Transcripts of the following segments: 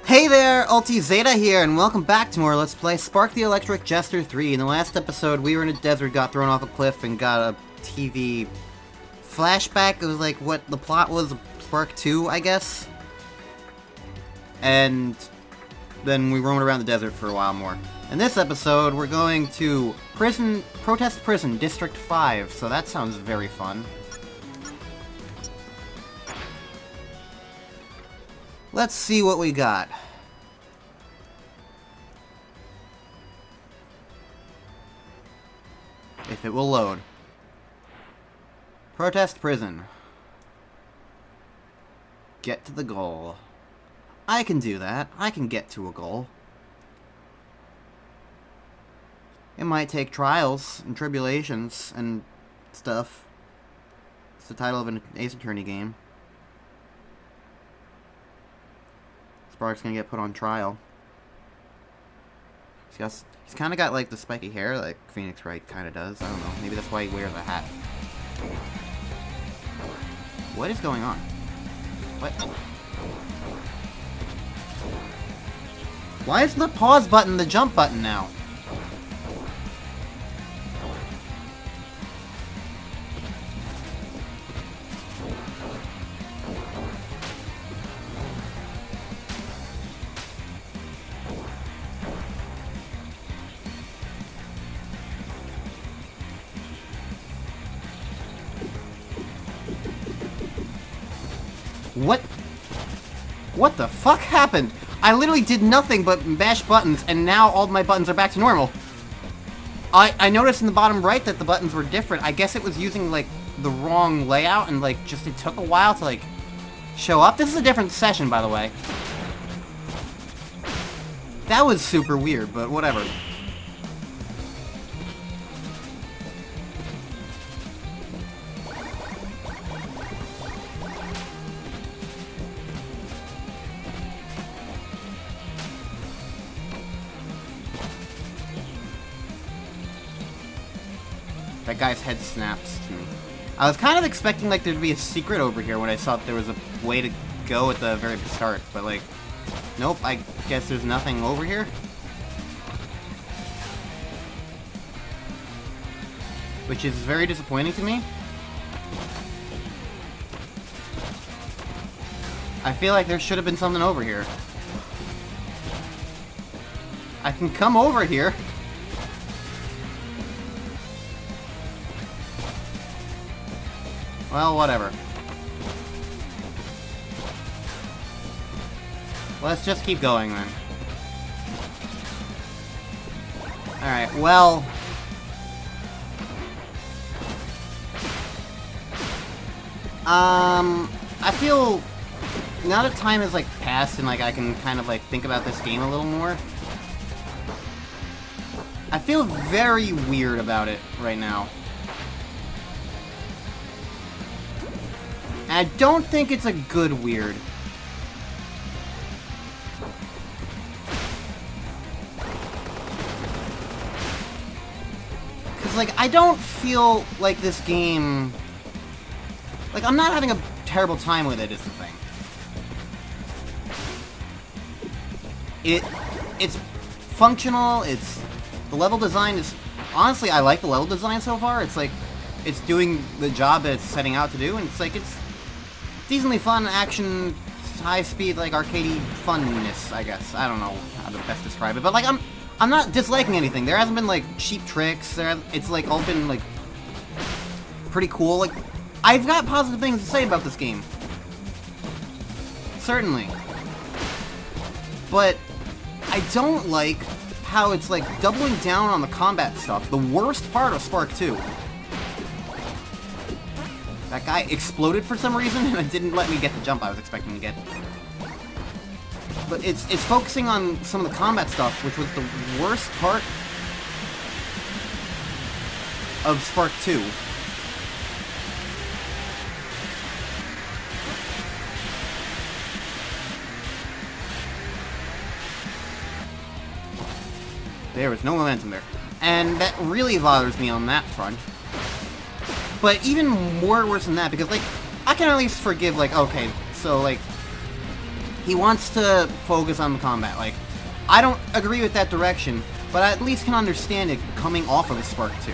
Hey there, Ulti Zeta here, and welcome back to more Let's Play Spark the Electric Jester 3. In the last episode, we were in a desert, got thrown off a cliff, and got a TV flashback. It was like what the plot was, Spark 2, I guess? And then we roamed around the desert for a while more. In this episode, we're going to Protest Prison, District 5, so that sounds very fun. Let's see what we got. If it will load. Protest Prison. Get to the goal. I can do that. I can get to a goal. It might take trials and tribulations and stuff. It's the title of an Ace Attorney game. Spark's gonna get put on trial. He's kind of got like the spiky hair like Phoenix Wright kind of does. I don't know. Maybe that's why he wears a hat. What is going on? What? Why is the pause button the jump button now? What the fuck happened? I literally did nothing but mash buttons, and now all my buttons are back to normal. I noticed in the bottom right that the buttons were different. I guess it was using, like, the wrong layout, and, like, just it took a while to, like, show up. This is a different session, by the way. That was super weird, but whatever. That guy's head snaps to me. I was kind of expecting like there'd be a secret over here when I saw that there was a way to go at the very start, but like, nope, I guess there's nothing over here. Which is very disappointing to me. I feel like there should have been something over here. I can come over here. Well, whatever. Let's just keep going, then. Alright, well... I feel... Now that time has, like, passed and, like, I can kind of, like, think about this game a little more, I feel very weird about it right now. I don't think it's a good weird. Because, like, I don't feel like this game... Like, I'm not having a terrible time with it, is the thing. It's functional, the level design is... Honestly, I like the level design so far. It's, like, it's doing the job that it's setting out to do, and it's, like, it's decently fun, action, high-speed, like, arcadey funness, I guess. I don't know how to best describe it, but, like, I'm not disliking anything. There hasn't been, like, cheap tricks. It's, like, all been, like, pretty cool. Like, I've got positive things to say about this game. Certainly. But I don't like how it's, like, doubling down on the combat stuff. The worst part of Spark 2. That guy exploded for some reason, and it didn't let me get the jump I was expecting to get. But it's focusing on some of the combat stuff, which was the worst part of Spark 2. There was no momentum there. And that really bothers me on that front. But even more worse than that, because, like, I can at least forgive, like, okay, so, like, He wants to focus on the combat. Like, I don't agree with that direction, but I at least can understand it coming off of a Spark 2.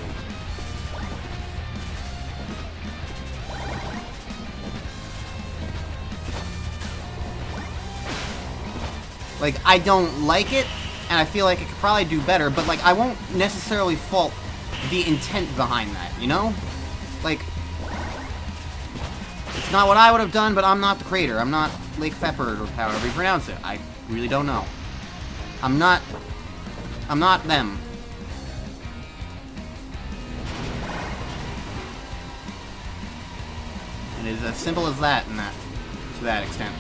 Like, I don't like it, and I feel like it could probably do better, but, like, I won't necessarily fault the intent behind that, you know? Like, it's not what I would have done, but I'm not the creator. I'm not Lake Pepper, or however you pronounce it. I really don't know. I'm not them. And it is as simple as that, to that extent.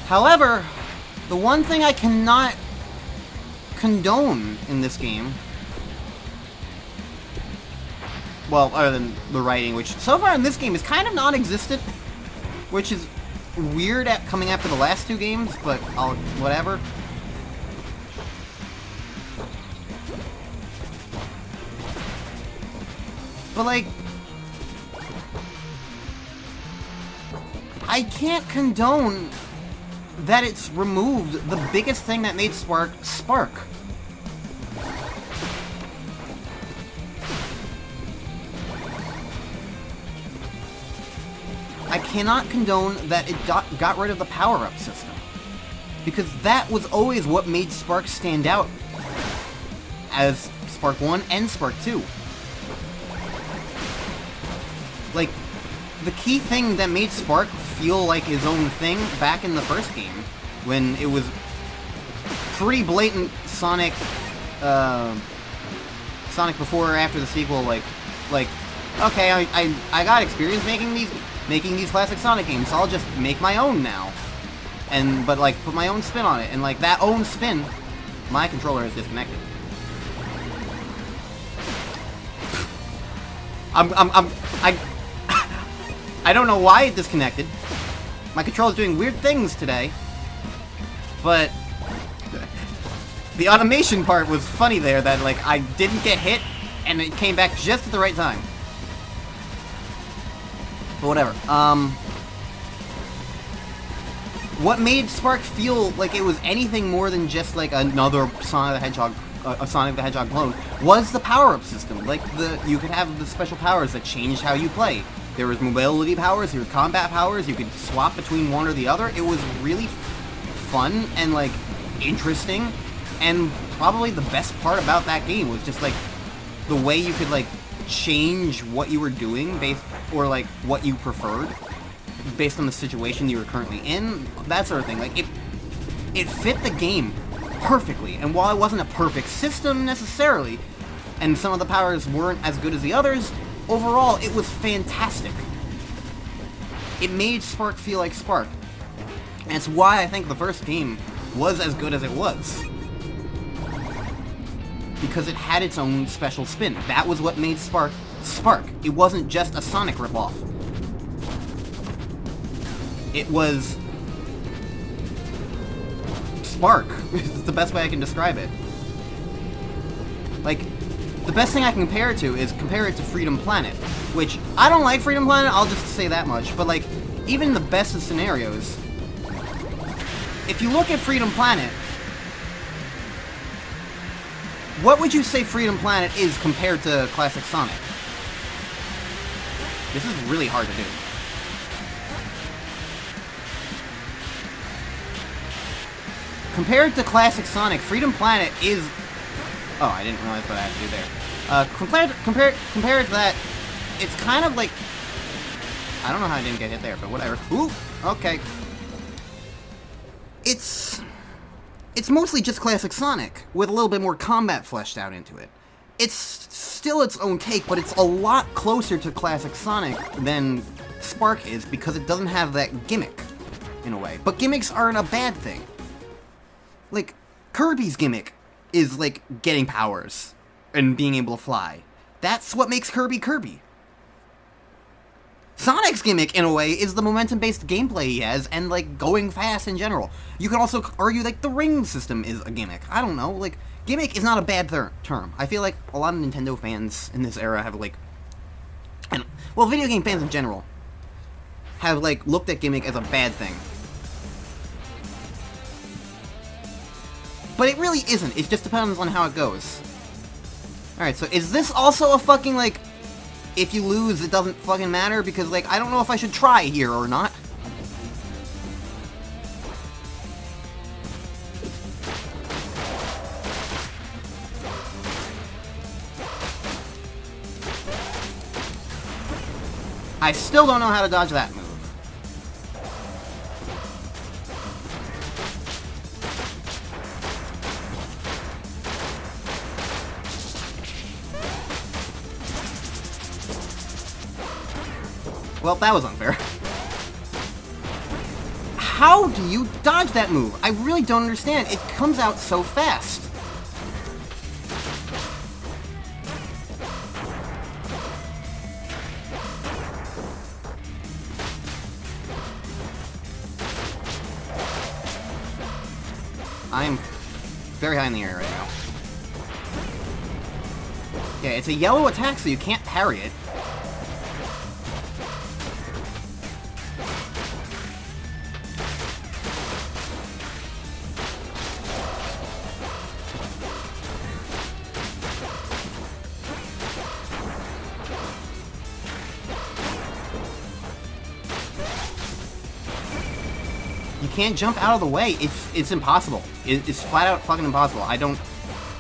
However, the one thing I cannot condone in this game, well, other than the writing, which so far in this game is kind of non-existent, which is weird at coming after the last 2 games, but whatever. But, like, I can't condone that it's removed the biggest thing that made Spark, Spark. I cannot condone that it got rid of the power-up system. Because that was always what made Spark stand out as Spark 1 and Spark 2. Like, the key thing that made Spark feel like his own thing back in the first game, when it was pretty blatant Sonic before or after the sequel, like, okay, I got experience making these classic Sonic games, so I'll just make my own now. But like, put my own spin on it, and like, that own spin, my controller is disconnected. I don't know why it disconnected. My controller's doing weird things today. But the automation part was funny there, that like I didn't get hit and it came back just at the right time. But whatever. What made Spark feel like it was anything more than just like another Sonic the Hedgehog clone was the power-up system. Like, you could have the special powers that changed how you play. There was mobility powers, there were combat powers, you could swap between one or the other. It was really fun and, like, interesting, and probably the best part about that game was just, like, the way you could, like, change what you were doing or, like, what you preferred based on the situation you were currently in, that sort of thing. Like, it fit the game perfectly, and while it wasn't a perfect system necessarily, and some of the powers weren't as good as the others, overall, it was fantastic. It made Spark feel like Spark. And it's why I think the first game was as good as it was. Because it had its own special spin. That was what made Spark, Spark. It wasn't just a Sonic ripoff. It was Spark. It's the best way I can describe it. Like, the best thing I can compare it to is compare it to Freedom Planet, which I don't like Freedom Planet, I'll just say that much, but like, even in the best of scenarios, if you look at Freedom Planet, what would you say Freedom Planet is compared to Classic Sonic? This is really hard to do. Compared to Classic Sonic, Freedom Planet is... Oh, I didn't realize what I had to do there. Compared to that, it's kind of like... I don't know how I didn't get hit there, but whatever. Ooh, okay. It's mostly just Classic Sonic, with a little bit more combat fleshed out into it. It's still its own take, but it's a lot closer to Classic Sonic than Spark is, because it doesn't have that gimmick, in a way. But gimmicks aren't a bad thing. Like, Kirby's gimmick is, like, getting powers and being able to fly. That's what makes Kirby Kirby. Sonic's gimmick, in a way, is the momentum-based gameplay he has, and, like, going fast in general. You can also argue, like, the ring system is a gimmick. I don't know, like, gimmick is not a bad term. I feel like a lot of Nintendo fans in this era have, like... well, video game fans in general have, like, looked at Gimmick as a bad thing. But it really isn't. It just depends on how it goes. Alright, so is this also a fucking, like, if you lose, it doesn't fucking matter? Because, like, I don't know if I should try here or not. I still don't know how to dodge that move. Well, that was unfair. How do you dodge that move? I really don't understand. It comes out so fast. I am very high in the air right now. Yeah, it's a yellow attack, so you can't parry it. You can't jump out of the way. It's impossible. It's flat out fucking impossible. I don't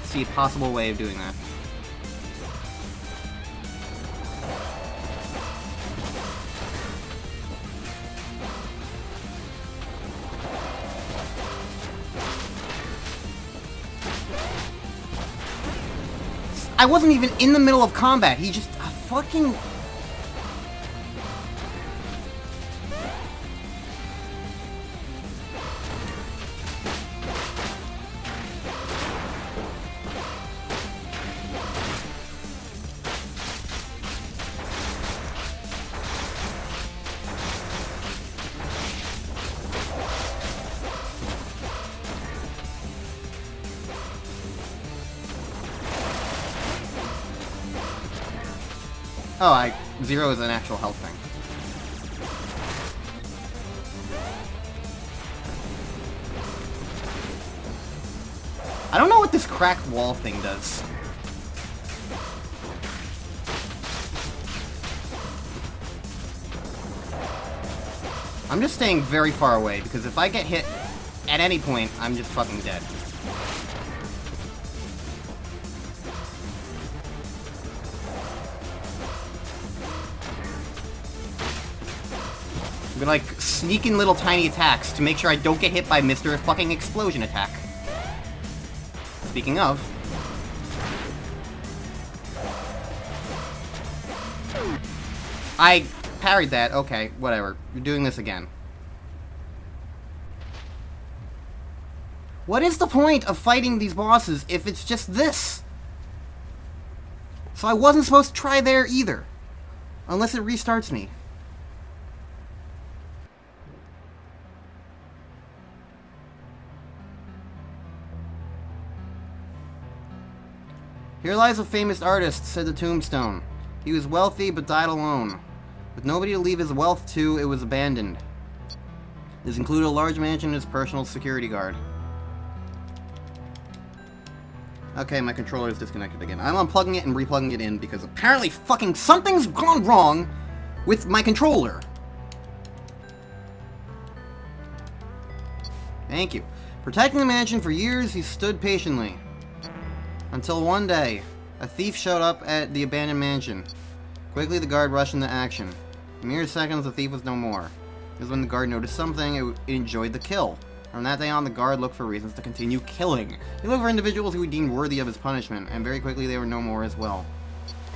see a possible way of doing that. I wasn't even in the middle of combat. He just fucking... Oh, zero is an actual health thing. I don't know what this cracked wall thing does. I'm just staying very far away, because if I get hit at any point, I'm just fucking dead. I'm gonna, like, sneak in little tiny attacks to make sure I don't get hit by Mr. fucking Explosion attack. Speaking of... I parried that. Okay, whatever. You're doing this again. What is the point of fighting these bosses if it's just this? So I wasn't supposed to try there either. Unless it restarts me. Here lies a famous artist, said the tombstone. He was wealthy, but died alone. With nobody to leave his wealth to, it was abandoned. This included a large mansion and his personal security guard. Okay, my controller is disconnected again. I'm unplugging it and replugging it in, because apparently fucking something's gone wrong with my controller. Thank you. Protecting the mansion for years, he stood patiently. Until one day, a thief showed up at the abandoned mansion. Quickly, the guard rushed into action. In mere seconds, the thief was no more. It was when the guard noticed something, it enjoyed the kill. From that day on, the guard looked for reasons to continue killing. He looked for individuals who he deemed worthy of his punishment, and very quickly they were no more as well.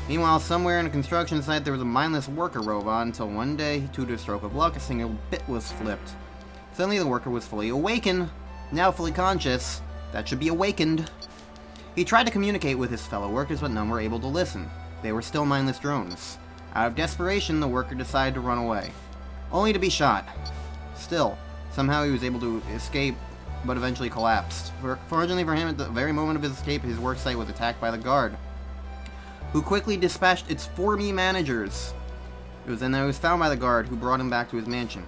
Meanwhile, somewhere in a construction site, there was a mindless worker robot until one day, to the stroke of luck, a single bit was flipped. Suddenly, the worker was fully awakened. Now fully conscious. That should be awakened. He tried to communicate with his fellow workers, but none were able to listen. They were still mindless drones. Out of desperation, the worker decided to run away, only to be shot. Still, somehow he was able to escape, but eventually collapsed. Fortunately for him, at the very moment of his escape, his worksite was attacked by the guard, who quickly dispatched its 4 managers. It was then that he was found by the guard, who brought him back to his mansion.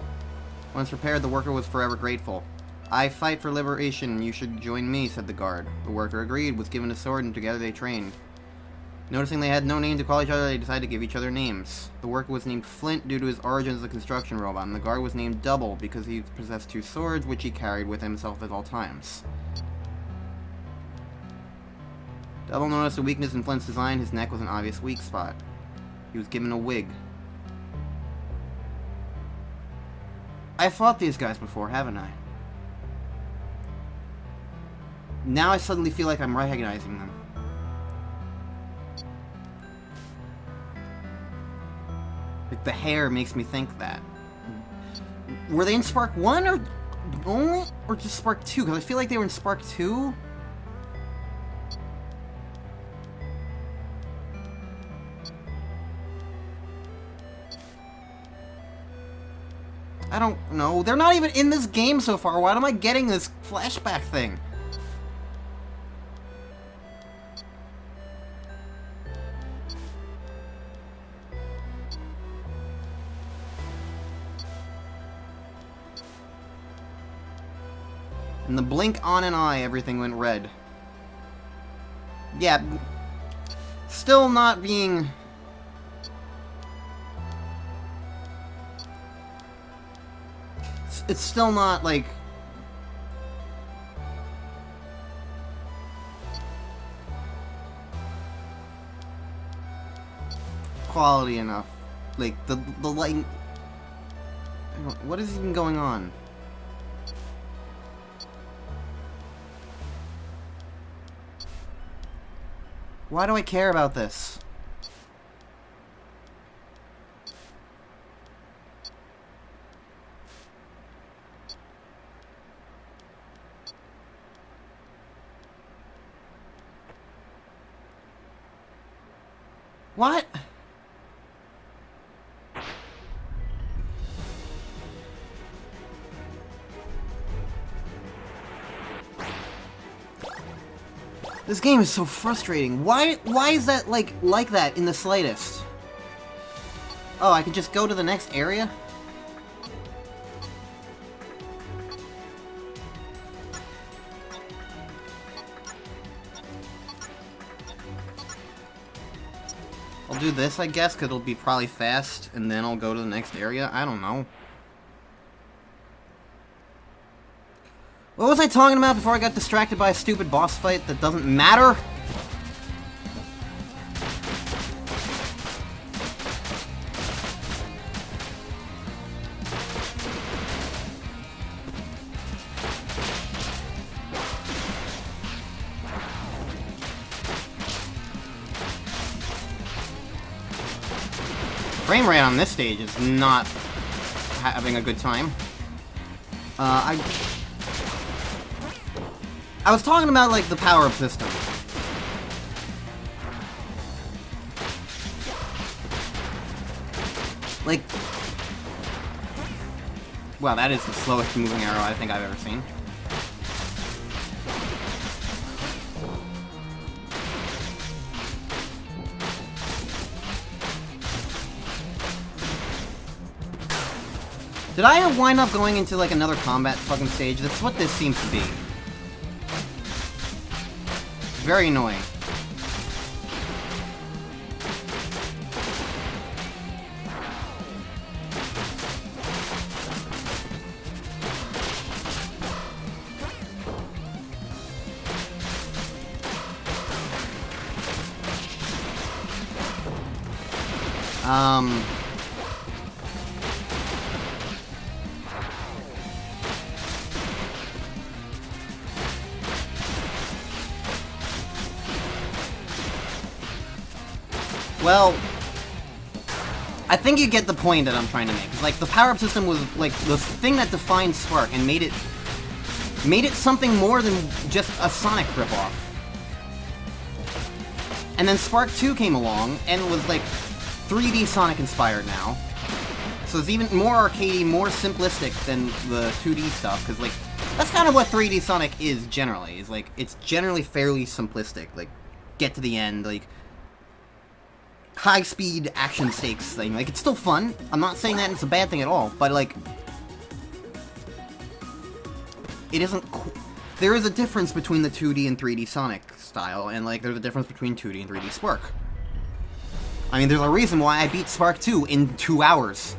Once prepared, the worker was forever grateful. I fight for liberation, you should join me, said the guard. The worker agreed, was given a sword, and together they trained. Noticing they had no name to call each other, they decided to give each other names. The worker was named Flint due to his origin as a construction robot, and the guard was named Double because he possessed 2 swords, which he carried with himself at all times. Double noticed a weakness in Flint's design. His neck was an obvious weak spot. He was given a wig. I fought these guys before, haven't I? Now I suddenly feel like I'm recognizing them. Like, the hair makes me think that. Were they in Spark 1 or only? Or just Spark 2? Because I feel like they were in Spark 2. I don't know. They're not even in this game so far. Why am I getting this flashback thing? In the blink on an eye, everything went red. Yeah. Still not being... It's still not, like... quality enough. Like, the light... What is even going on? Why do I care about this? What? This game is so frustrating. Why is that like that in the slightest? Oh, I can just go to the next area? I'll do this, I guess, because it'll be probably fast, and then I'll go to the next area. I don't know. What was I talking about before I got distracted by a stupid boss fight that doesn't matter? Frame rate on this stage is not having a good time. I was talking about, like, the power-up system. Like... Wow, that is the slowest moving arrow I think I've ever seen. Did I wind up going into, like, another combat fucking stage? That's what this seems to be. Very annoying. Well, I think you get the point that I'm trying to make. It's like the power-up system was like the thing that defined Spark and made it something more than just a Sonic ripoff. And then Spark 2 came along and was like 3D Sonic inspired now. So it's even more arcadey, more simplistic than the 2D stuff, because like that's kind of what 3D Sonic is generally. Is like it's generally fairly simplistic. Like get to the end, like high-speed action stakes thing. Like, it's still fun. I'm not saying that it's a bad thing at all, but, like, it isn't... There is a difference between the 2D and 3D Sonic style, and, like, there's a difference between 2D and 3D Spark. I mean, there's a reason why I beat Spark 2 in 2 hours.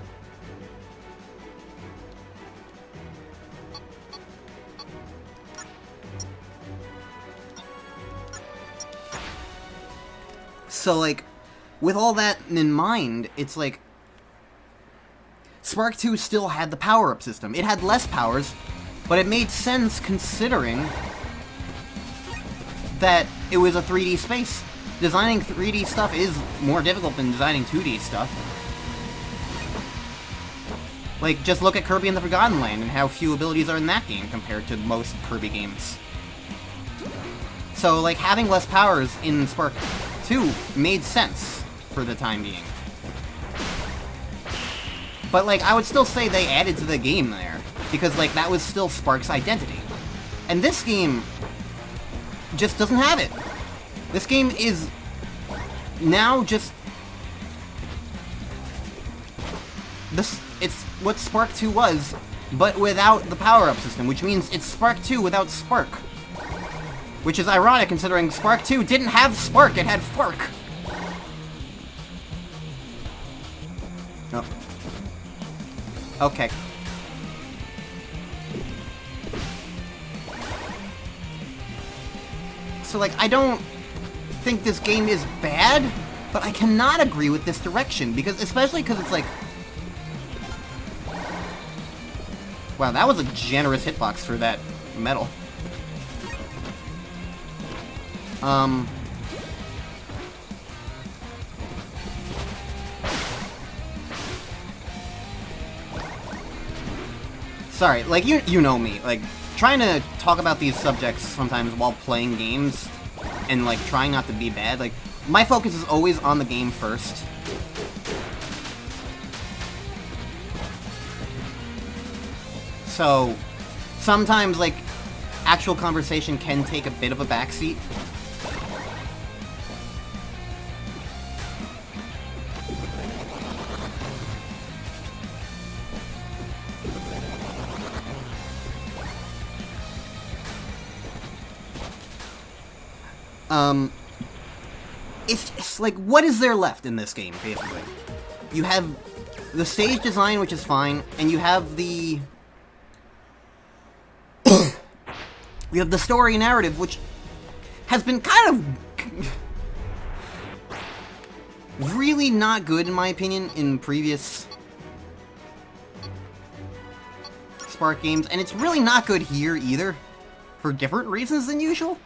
So, like, with all that in mind, it's like... Spark 2 still had the power-up system. It had less powers, but it made sense considering that it was a 3D space. Designing 3D stuff is more difficult than designing 2D stuff. Like, just look at Kirby and the Forgotten Land and how few abilities are in that game compared to most Kirby games. So, like, having less powers in Spark 2 made sense for the time being. But, like, I would still say they added to the game there, because, like, that was still Spark's identity. And this game just doesn't have it. This game is now just... It's what Spark 2 was, but without the power-up system, which means it's Spark 2 without Spark. Which is ironic, considering Spark 2 didn't have Spark, it had Fark. Oh. Okay. So, like, I don't think this game is bad, but I cannot agree with this direction, because, especially because it's like... Wow, that was a generous hitbox for that metal. Sorry, like, you know me, like, trying to talk about these subjects sometimes while playing games, and, like, trying not to be bad, like, my focus is always on the game first. So, sometimes, like, actual conversation can take a bit of a backseat. It's like, what is there left in this game, basically? You have the stage design, which is fine, and you have the... you have the story narrative, which has been kind of... really not good, in my opinion, in previous Spark games, and it's really not good here, either, for different reasons than usual.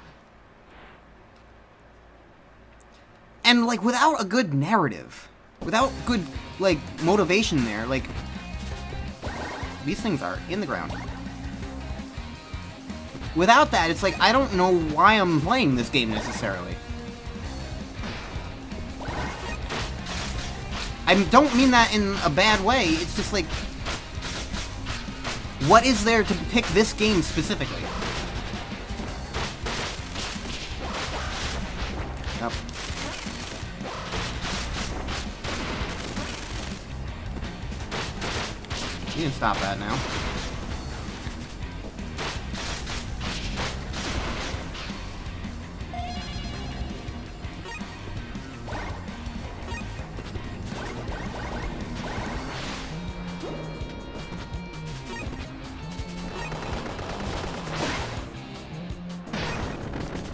And, like, without a good narrative, without good, like, motivation there, like, these things are in the ground. Without that, it's like, I don't know why I'm playing this game, necessarily. I don't mean that in a bad way, it's just like, what is there to pick this game specifically? Yep. You can stop that now.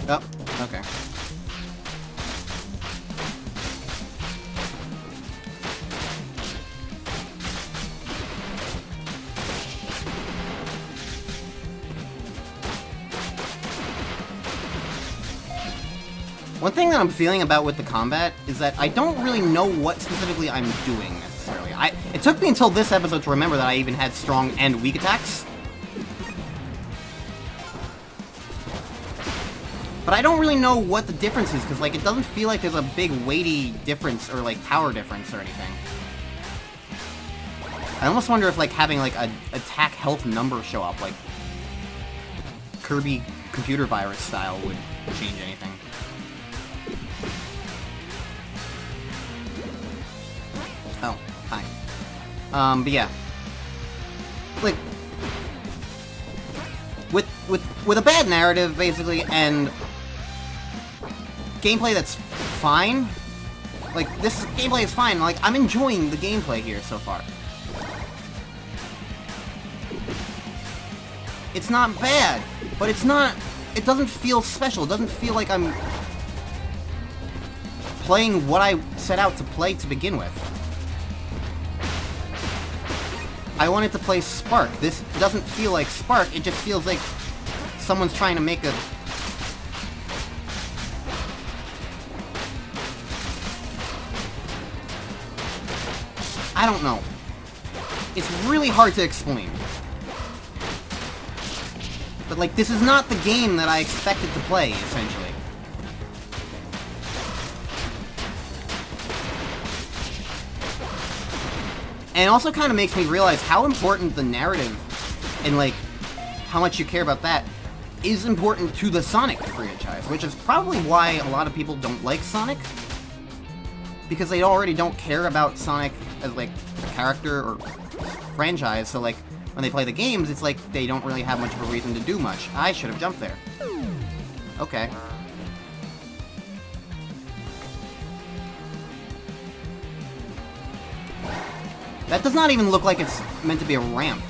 Oh, okay. One thing that I'm feeling about with the combat is that I don't really know what specifically I'm doing, necessarily. It took me until this episode to remember that I even had strong and weak attacks. But I don't really know what the difference is, because, like, it doesn't feel like there's a big weighty difference or, like, power difference or anything. I almost wonder if, like, having, like, a attack health number show up, like, Kirby computer virus style would change anything. Oh, hi. But yeah. Like, with a bad narrative, basically, and gameplay that's fine. Like, this gameplay is fine. Like, I'm enjoying the gameplay here so far. It's not bad, but it's not... It doesn't feel special. It doesn't feel like I'm playing what I set out to play to begin with. I wanted to play Spark. This doesn't feel like Spark. It just feels like someone's trying to make a... I don't know. It's really hard to explain. But, like, this is not the game that I expected to play, essentially. And it also kind of makes me realize how important the narrative and, like, how much you care about that is important to the Sonic franchise, which is probably why a lot of people don't like Sonic. Because they already don't care about Sonic as, like, a character or franchise, so, like, when they play the games, it's like they don't really have much of a reason to do much. I should have jumped there. Okay. That does not even look like it's meant to be a ramp.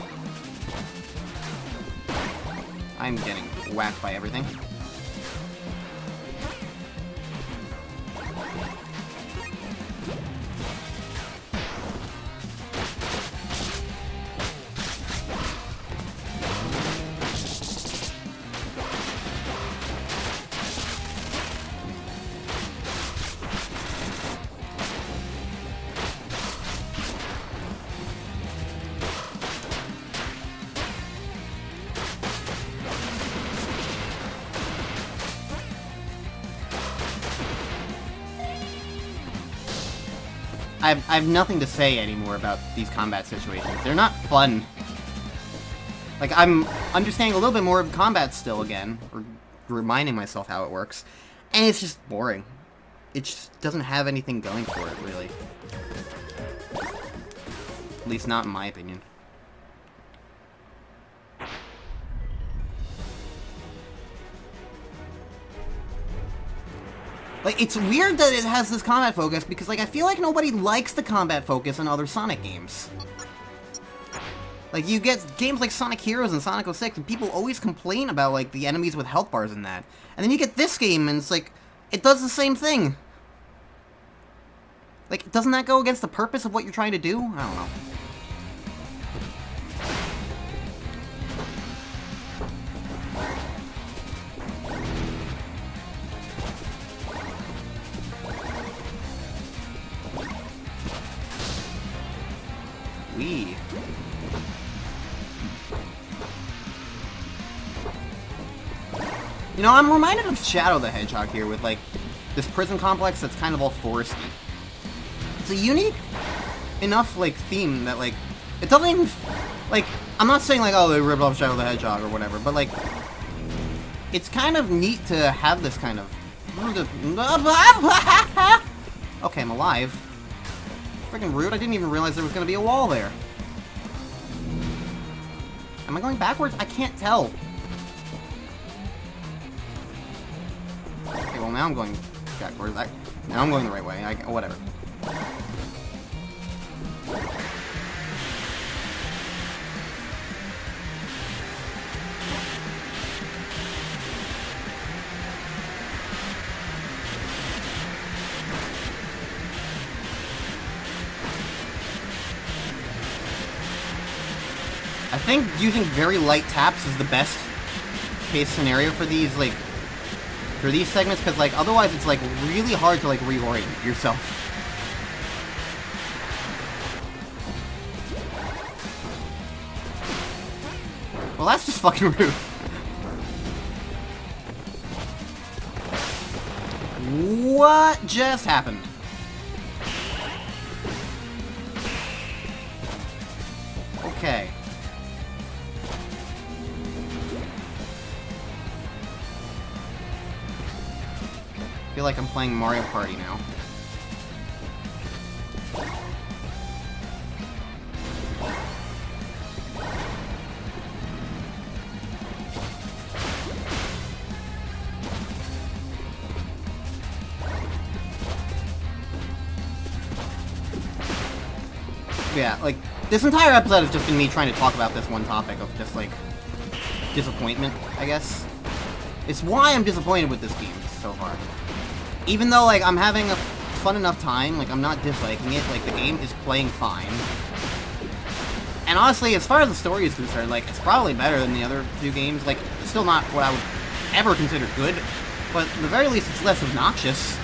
I'm getting whacked by everything. I have nothing to say anymore about these combat situations. They're not fun. Like, I'm understanding a little bit more of combat still again, or reminding myself how it works, and it's just boring. It just doesn't have anything going for it, really. At least not in my opinion. Like, it's weird that it has this combat focus, because, like, I feel like nobody likes the combat focus in other Sonic games. Like, you get games like Sonic Heroes and Sonic 06, and people always complain about, like, the enemies with health bars and that. And then you get this game, and it's like, it does the same thing. Like, doesn't that go against the purpose of what you're trying to do? I don't know. Wee. You know, I'm reminded of Shadow the Hedgehog here with, like, this prison complex that's kind of all foresty. It's a unique enough, like, theme that, like, it doesn't even, like, I'm not saying, like, oh, they ripped off Shadow the Hedgehog or whatever, but, like, it's kind of neat to have this kind of... Okay, I'm alive. Freaking rude, I didn't even realize there was going to be a wall there. Am I going backwards? I can't tell. Okay, well now I'm going backwards. Now I'm going the right way. Whatever. I think using very light taps is the best case scenario for these, like, for these segments, because, like, otherwise it's, like, really hard to, like, reorient yourself. Well, that's just fucking rude. What just happened? Okay. I feel like I'm playing Mario Party now. Yeah, like, this entire episode has just been me trying to talk about this one topic of just, like, disappointment, I guess. It's why I'm disappointed with this game so far. Even though, like, I'm having a fun enough time, like, I'm not disliking it, like, the game is playing fine. And honestly, as far as the story is concerned, like, it's probably better than the other two games. Like, it's still not what I would ever consider good, but at the very least, it's less obnoxious.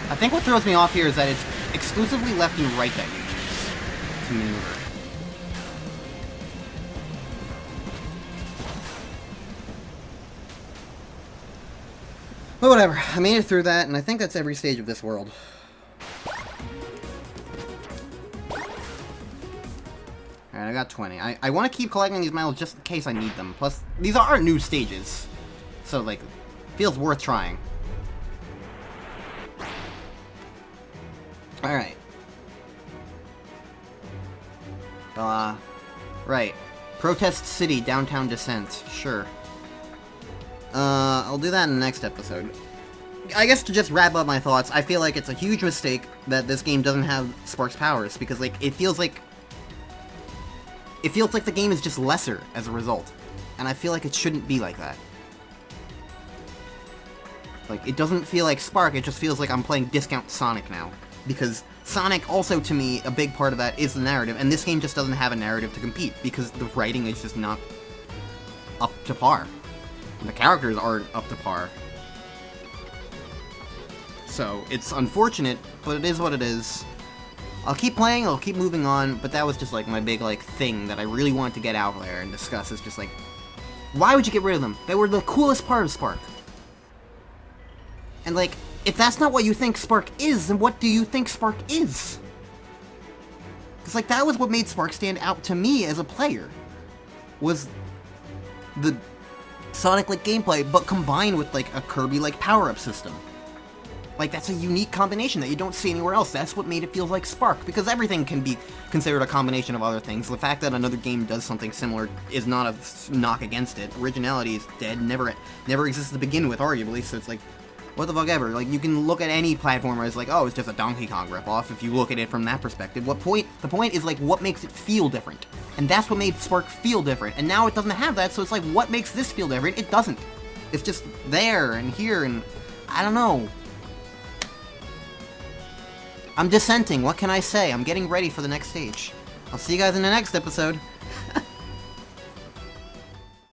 I think what throws me off here is that it's exclusively left and right that you use to maneuver. But whatever, I made it through that, and I think that's every stage of this world. Alright, I got 20. I want to keep collecting these medals just in case I need them. Plus, these are new stages. So, like, feels worth trying. Alright. Right. Protest City, downtown Dissent. Sure. I'll do that in the next episode. I guess to just wrap up my thoughts, I feel like it's a huge mistake that this game doesn't have Spark's powers, because, like, it feels like the game is just lesser as a result. And I feel like it shouldn't be like that. Like, it doesn't feel like Spark, it just feels like I'm playing Discount Sonic now. Because Sonic, also, to me, a big part of that is the narrative, and this game just doesn't have a narrative to compete, because the writing is just not up to par. The characters aren't up to par. So, it's unfortunate, but it is what it is. I'll keep playing, I'll keep moving on, but that was just, like, my big, like, thing that I really wanted to get out there and discuss. It's just, like, why would you get rid of them? They were the coolest part of Spark. And, like, if that's not what you think Spark is, then what do you think Spark is? Because, like, that was what made Spark stand out to me as a player. Was the Sonic-like gameplay, but combined with, like, a Kirby-like power-up system. Like, that's a unique combination that you don't see anywhere else. That's what made it feel like Spark, because everything can be considered a combination of other things. The fact that another game does something similar is not a knock against it. Originality is dead, never existed to begin with, arguably, so it's like, what the fuck ever. Like, you can look at any platformer as like, oh, it's just a Donkey Kong ripoff, if you look at it from that perspective. The point is, like, what makes it feel different? And that's what made Spark feel different. And now it doesn't have that, so it's like, what makes this feel different? It doesn't. It's just there and here, and I don't know. I'm dissenting, what can I say? I'm getting ready for the next stage. I'll see you guys in the next episode.